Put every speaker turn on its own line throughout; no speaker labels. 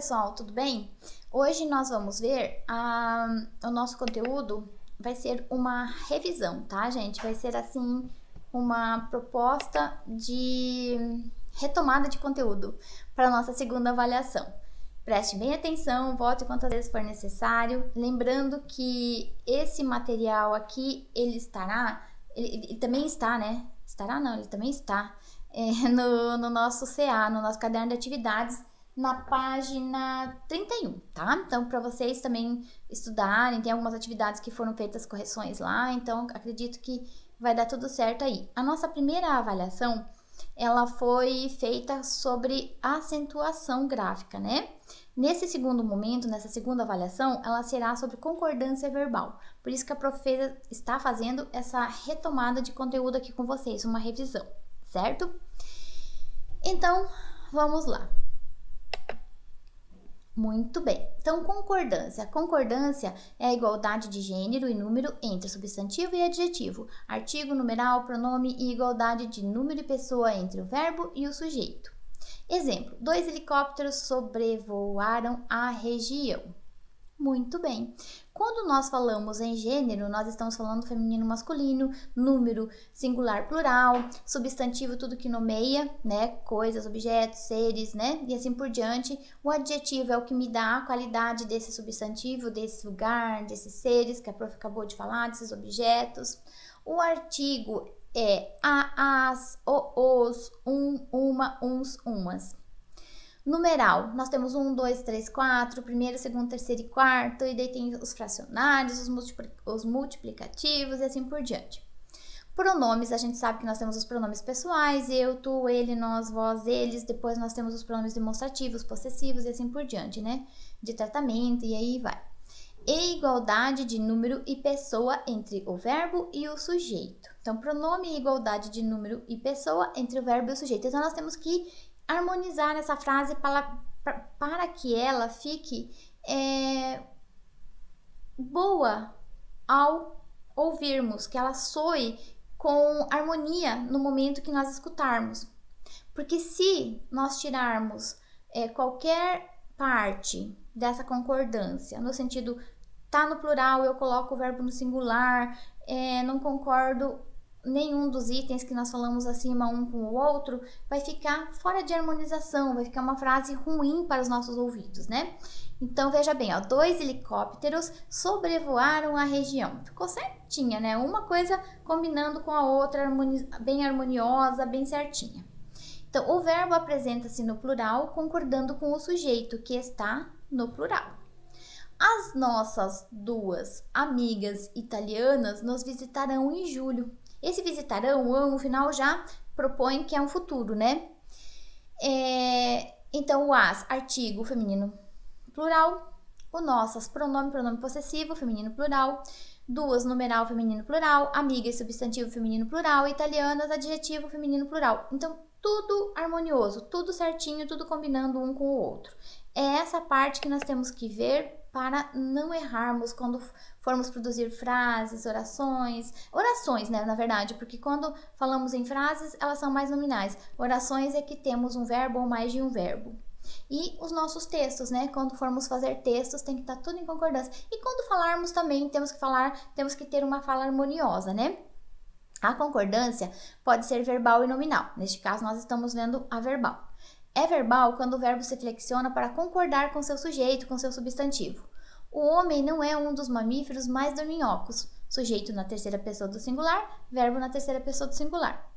pessoal, tudo bem? Hoje nós vamos ver o nosso conteúdo vai ser uma revisão, tá, gente? Vai ser assim uma proposta de retomada de conteúdo para a nossa segunda avaliação. Preste bem atenção, volte quantas vezes for necessário, lembrando que esse material aqui, ele também está, né? Estará não, ele também está no nosso CA, no nosso caderno de atividades, na página 31, tá? Então, para vocês também estudarem, tem algumas atividades que foram feitas correções lá, então acredito que vai dar tudo certo aí. A nossa primeira avaliação, ela foi feita sobre acentuação gráfica, né? Nesse segundo momento, nessa segunda avaliação, ela será sobre concordância verbal. Por isso que a professora está fazendo essa retomada de conteúdo aqui com vocês, uma revisão, certo? Então, vamos lá. Muito bem. Então, concordância. Concordância é a igualdade de gênero e número entre substantivo e adjetivo, artigo, numeral, pronome e igualdade de número e pessoa entre o verbo e o sujeito. Exemplo: 2 helicópteros sobrevoaram a região. Muito bem. Quando nós falamos em gênero, nós estamos falando feminino, masculino, número, singular, plural, substantivo, tudo que nomeia, né, coisas, objetos, seres, né, e assim por diante. O adjetivo é o que me dá a qualidade desse substantivo, desse lugar, desses seres que a prof acabou de falar, desses objetos. O artigo é as, os, uma, uns, umas. Numeral, nós temos 1, 2, 3, 4, primeiro, segundo, terceiro e quarto, e daí tem os fracionários, os multiplicativos e assim por diante. Pronomes, a gente sabe que nós temos os pronomes pessoais, eu, tu, ele, nós, vós, eles, depois nós temos os pronomes demonstrativos, possessivos e assim por diante, né? De tratamento e aí vai. E igualdade de número e pessoa entre o verbo e o sujeito. Então, pronome e igualdade de número e pessoa entre o verbo e o sujeito. Então, nós temos que harmonizar essa frase para que ela fique boa ao ouvirmos, que ela soe com harmonia no momento que nós escutarmos. Porque se nós tirarmos qualquer parte dessa concordância, no sentido, tá no plural, eu coloco o verbo no singular, não concordo nenhum dos itens que nós falamos acima um com o outro, vai ficar fora de harmonização, vai ficar uma frase ruim para os nossos ouvidos, né? Então, veja bem, ó, 2 helicópteros sobrevoaram a região. Ficou certinha, né? Uma coisa combinando com a outra, bem harmoniosa, bem certinha. Então, o verbo apresenta-se no plural, concordando com o sujeito, que está no plural. As nossas duas amigas italianas nos visitarão em julho. Esse visitarão, no final já propõe que é um futuro, né? Então, o as, artigo feminino plural. O nossas, pronome possessivo, feminino plural. Duas, numeral feminino plural. Amigas, substantivo feminino plural. Italianas, adjetivo feminino plural. Então, tudo harmonioso, tudo certinho, tudo combinando um com o outro. É essa parte que nós temos que ver para não errarmos quando formos produzir frases, orações, né, na verdade, porque quando falamos em frases, elas são mais nominais. Orações é que temos um verbo ou mais de um verbo. E os nossos textos, né, quando formos fazer textos, tem que estar tudo em concordância. E quando falarmos também, temos que ter uma fala harmoniosa, né? A concordância pode ser verbal e nominal. Neste caso, nós estamos vendo a verbal. É verbal quando o verbo se flexiona para concordar com seu sujeito, com seu substantivo. O homem não é um dos mamíferos mais dorminhocos. Sujeito na terceira pessoa do singular, verbo na terceira pessoa do singular.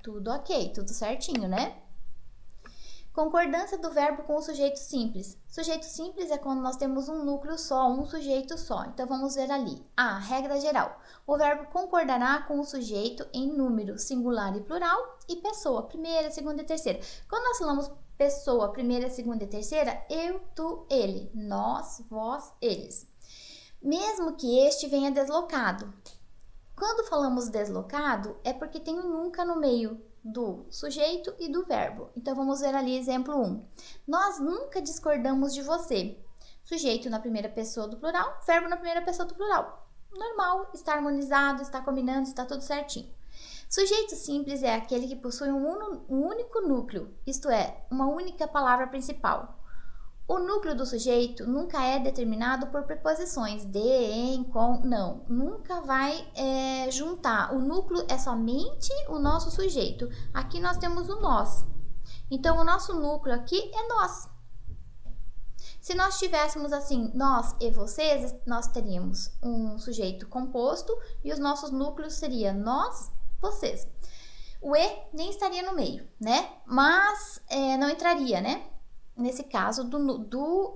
Tudo ok, tudo certinho, né? Concordância do verbo com o sujeito simples. Sujeito simples é quando nós temos um núcleo só, um sujeito só. Então, vamos ver ali. A, regra geral. O verbo concordará com o sujeito em número, singular e plural, e pessoa, primeira, segunda e terceira. Quando nós falamos pessoa, primeira, segunda e terceira, eu, tu, ele, nós, vós, eles. Mesmo que este venha deslocado. Quando falamos deslocado, é porque tem um nunca no meio do sujeito e do verbo. Então, vamos ver ali exemplo 1. Nós nunca discordamos de você. Sujeito na primeira pessoa do plural, verbo na primeira pessoa do plural. Normal, está harmonizado, está combinando, está tudo certinho. Sujeito simples é aquele que possui um único núcleo, isto é, uma única palavra principal. O núcleo do sujeito nunca é determinado por preposições de, em, com, não. Nunca vai juntar. O núcleo é somente o nosso sujeito. Aqui nós temos o nós. Então, o nosso núcleo aqui é nós. Se nós tivéssemos assim, nós e vocês, nós teríamos um sujeito composto e os nossos núcleos seriam nós, vocês. O e nem estaria no meio, né? Mas não entraria, né? Nesse caso do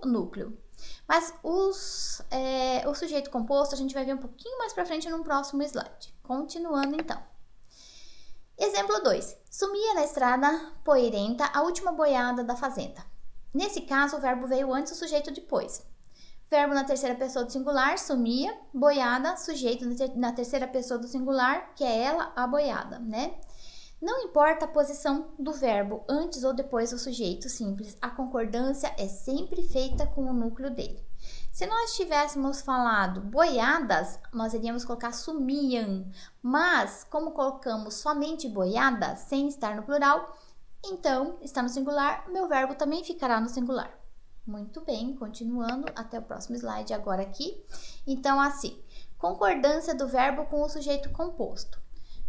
núcleo. Mas o sujeito composto a gente vai ver um pouquinho mais pra frente no próximo slide. Continuando então. Exemplo 2. Sumia na estrada poeirenta a última boiada da fazenda. Nesse caso, o verbo veio antes, o sujeito depois. Verbo na terceira pessoa do singular, sumia, boiada, sujeito na terceira pessoa do singular, que é ela, a boiada, né? Não importa a posição do verbo, antes ou depois do sujeito simples, a concordância é sempre feita com o núcleo dele. Se nós tivéssemos falado boiadas, nós iríamos colocar sumiam, mas como colocamos somente boiada, sem estar no plural, então está no singular, meu verbo também ficará no singular. Muito bem, continuando até o próximo slide agora aqui. Então, assim, concordância do verbo com o sujeito composto.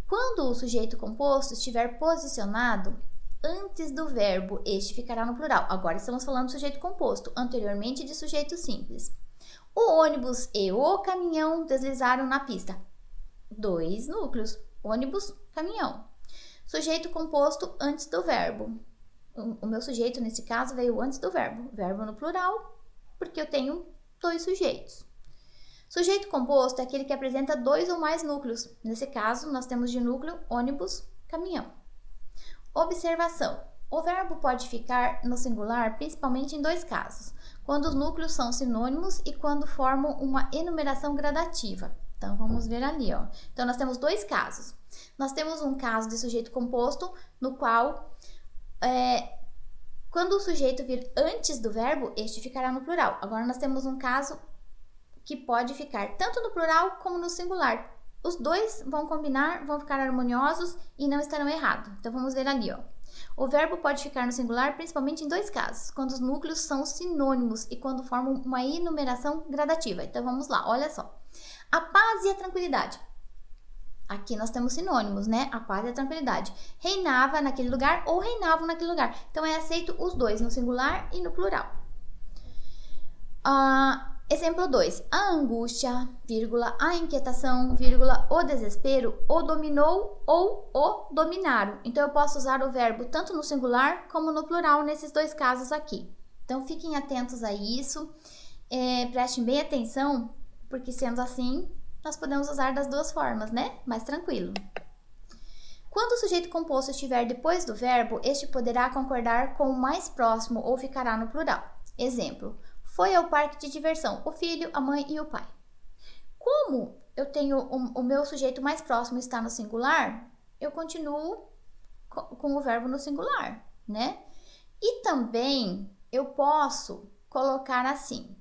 Quando o sujeito composto estiver posicionado antes do verbo, este ficará no plural. Agora estamos falando do sujeito composto, anteriormente de sujeito simples. O ônibus e o caminhão deslizaram na pista. 2 núcleos, ônibus, caminhão. Sujeito composto antes do verbo. O meu sujeito, nesse caso, veio antes do verbo. Verbo no plural, porque eu tenho 2 sujeitos. Sujeito composto é aquele que apresenta 2 ou mais núcleos. Nesse caso, nós temos de núcleo ônibus, caminhão. Observação. O verbo pode ficar no singular principalmente em 2 casos. Quando os núcleos são sinônimos e quando formam uma enumeração gradativa. Então, vamos ver ali, ó. Então, nós temos 2 casos. Nós temos um caso de sujeito composto, no qual, quando o sujeito vir antes do verbo, este ficará no plural. Agora, nós temos um caso que pode ficar tanto no plural como no singular. Os 2 vão combinar, vão ficar harmoniosos e não estarão errados. Então, vamos ver ali, ó. O verbo pode ficar no singular principalmente em 2 casos, quando os núcleos são sinônimos e quando formam uma enumeração gradativa. Então, vamos lá, olha só. A paz e a tranquilidade. Aqui nós temos sinônimos, né? A paz e a tranquilidade. Reinava naquele lugar ou reinavam naquele lugar. Então, é aceito os 2, no singular e no plural. Exemplo 2. A angústia, vírgula, a inquietação, vírgula, o desespero, o dominou ou o dominaram. Então, eu posso usar o verbo tanto no singular como no plural nesses 2 casos aqui. Então, fiquem atentos a isso. Prestem bem atenção, porque sendo assim, nós podemos usar das 2 formas, né? Mais tranquilo. Quando o sujeito composto estiver depois do verbo, este poderá concordar com o mais próximo ou ficará no plural. Exemplo. Foi ao parque de diversão, o filho, a mãe e o pai. Como eu tenho o meu sujeito mais próximo está no singular, eu continuo com o verbo no singular, né? E também eu posso colocar assim.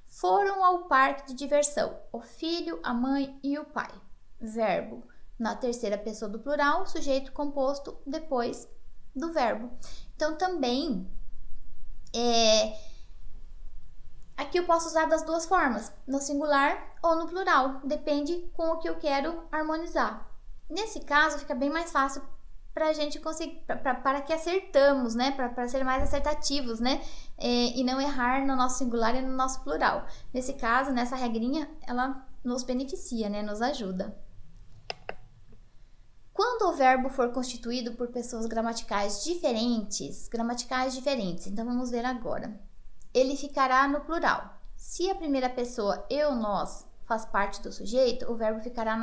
Foram ao parque de diversão, o filho, a mãe e o pai. Verbo na terceira pessoa do plural, sujeito composto depois do verbo. Então, também, aqui eu posso usar das 2 formas, no singular ou no plural, depende com o que eu quero harmonizar. Nesse caso, fica bem mais fácil para a gente conseguir, para que acertamos, né? Para ser mais acertativos, né? E não errar no nosso singular e no nosso plural. Nesse caso, nessa regrinha, ela nos beneficia, né? Nos ajuda. Quando o verbo for constituído por pessoas gramaticais diferentes, então vamos ver agora. Ele ficará no plural. Se a primeira pessoa, eu, nós, faz parte do sujeito, o verbo ficará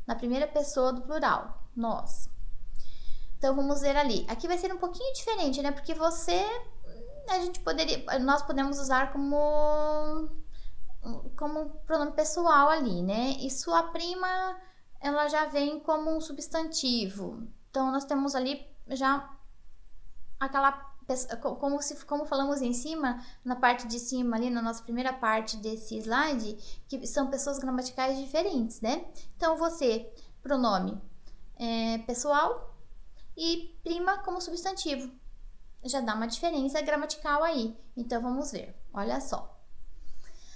na primeira pessoa do plural, nós. Então, vamos ver ali. Aqui vai ser um pouquinho diferente, né? Porque nós podemos usar como pronome pessoal ali, né? E sua prima, ela já vem como um substantivo. Então, nós temos ali já como falamos em cima, na parte de cima ali, na nossa primeira parte desse slide, que são pessoas gramaticais diferentes, né? Então, você, pronome pessoal e prima como substantivo. já dá uma diferença gramatical aí. Então, vamos ver. Olha só.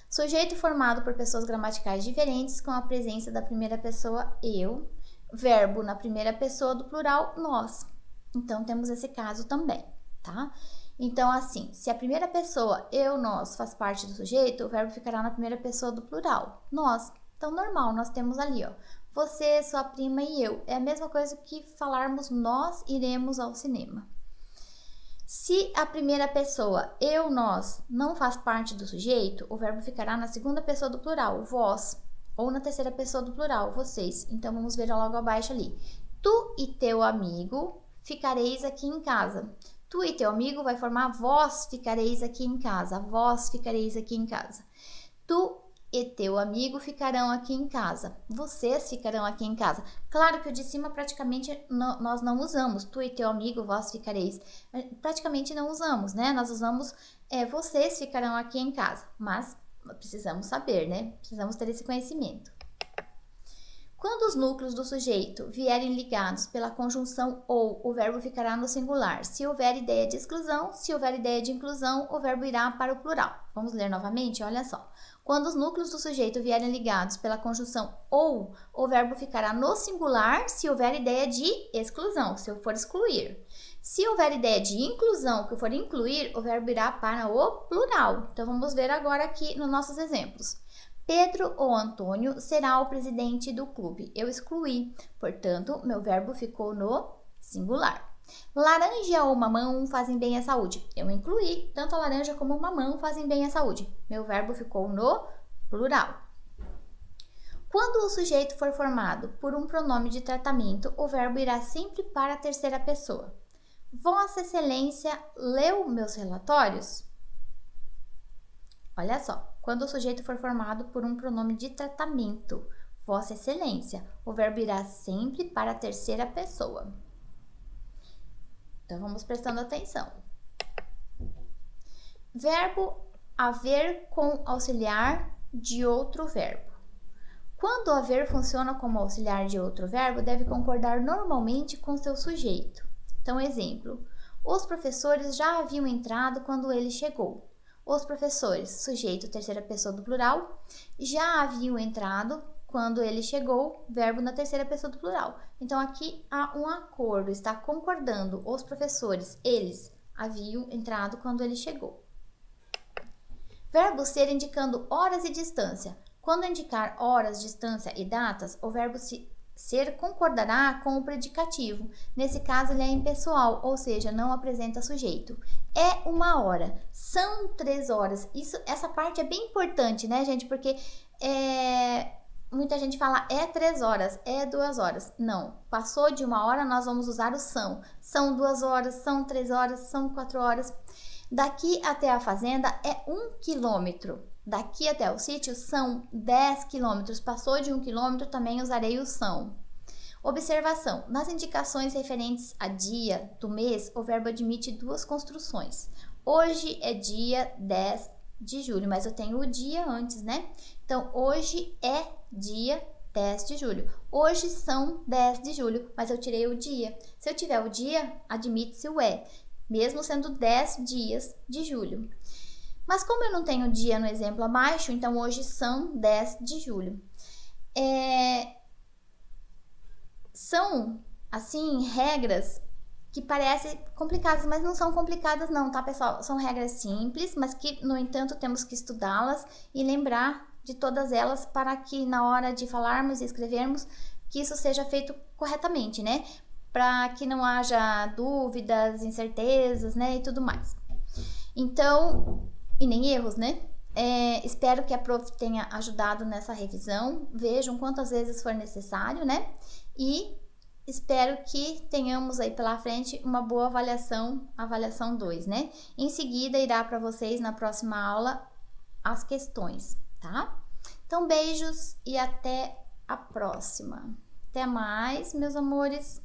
Sujeito formado por pessoas gramaticais diferentes com a presença da primeira pessoa eu, verbo na primeira pessoa do plural nós. Então, temos esse caso também, tá? Então, assim, se a primeira pessoa eu, nós faz parte do sujeito, o verbo ficará na primeira pessoa do plural nós. Então, normal, nós temos ali, ó, você, sua prima e eu. É a mesma coisa que falarmos nós iremos ao cinema. Se a primeira pessoa, eu, nós, não faz parte do sujeito, o verbo ficará na segunda pessoa do plural, vós, ou na terceira pessoa do plural, vocês. Então, vamos ver logo abaixo ali. Tu e teu amigo ficareis aqui em casa. Tu e teu amigo vai formar vós ficareis aqui em casa. Vós ficareis aqui em casa. Tu e teu amigo ficarão aqui em casa. Vocês ficarão aqui em casa. Claro que o de cima praticamente nós não usamos. Tu e teu amigo, vós ficareis. Praticamente não usamos, né? Nós usamos vocês ficarão aqui em casa. Mas precisamos saber, né? Precisamos ter esse conhecimento. Quando os núcleos do sujeito vierem ligados pela conjunção ou, o verbo ficará no singular. Se houver ideia de exclusão, se houver ideia de inclusão, o verbo irá para o plural. Vamos ler novamente? Olha só. Quando os núcleos do sujeito vierem ligados pela conjunção ou, o verbo ficará no singular se houver ideia de exclusão, se eu for excluir. Se houver ideia de inclusão, que eu for incluir, o verbo irá para o plural. Então, vamos ver agora aqui nos nossos exemplos. Pedro ou Antônio será o presidente do clube. Eu excluí, portanto, meu verbo ficou no singular. Laranja ou mamão fazem bem à saúde. Eu incluí, tanto a laranja como o mamão fazem bem à saúde. Meu verbo ficou no plural. Quando o sujeito for formado por um pronome de tratamento, o verbo irá sempre para a terceira pessoa. Vossa Excelência leu meus relatórios? Olha só, quando o sujeito for formado por um pronome de tratamento, Vossa Excelência, o verbo irá sempre para a terceira pessoa. Então, vamos prestando atenção. Verbo haver com auxiliar de outro verbo. Quando o haver funciona como auxiliar de outro verbo, deve concordar normalmente com seu sujeito. Então, exemplo. Os professores já haviam entrado quando ele chegou. Os professores, sujeito, terceira pessoa do plural, já haviam entrado quando ele chegou, verbo na terceira pessoa do plural. Então, aqui há um acordo, está concordando. Os professores, eles haviam entrado quando ele chegou. Verbo ser indicando horas e distância. Quando indicar horas, distância e datas, o verbo ser concordará com o predicativo. Nesse caso, ele é impessoal, ou seja, não apresenta sujeito. É 1 hora, são 3 horas. Essa parte é bem importante, né, gente? Porque muita gente fala 3 horas, 2 horas. Não, passou de 1 hora, nós vamos usar o são. São 2 horas, são 3 horas, são 4 horas. Daqui até a fazenda é 1 quilômetro. Daqui até o sítio são 10 quilômetros. Passou de 1 quilômetro, também usarei o são. Observação. Nas indicações referentes a dia do mês, o verbo admite 2 construções. Hoje é dia 10 de julho, mas eu tenho o dia antes, né? Então, hoje é dia 10 de julho. Hoje são 10 de julho, mas eu tirei o dia. Se eu tiver o dia, admite-se o é, mesmo sendo 10 dias de julho. Mas como eu não tenho dia no exemplo abaixo, então hoje são 10 de julho. São, assim, regras que parecem complicadas, mas não são complicadas não, tá, pessoal? São regras simples, mas que, no entanto, temos que estudá-las e lembrar de todas elas para que, na hora de falarmos e escrevermos, que isso seja feito corretamente, né? Para que não haja dúvidas, incertezas, né, e tudo mais. Então, e nem erros, né? Espero que a prof tenha ajudado nessa revisão. Vejam quantas vezes for necessário, né? E espero que tenhamos aí pela frente uma boa avaliação 2, né? Em seguida, irá para vocês na próxima aula as questões, tá? Então, beijos e até a próxima. Até mais, meus amores.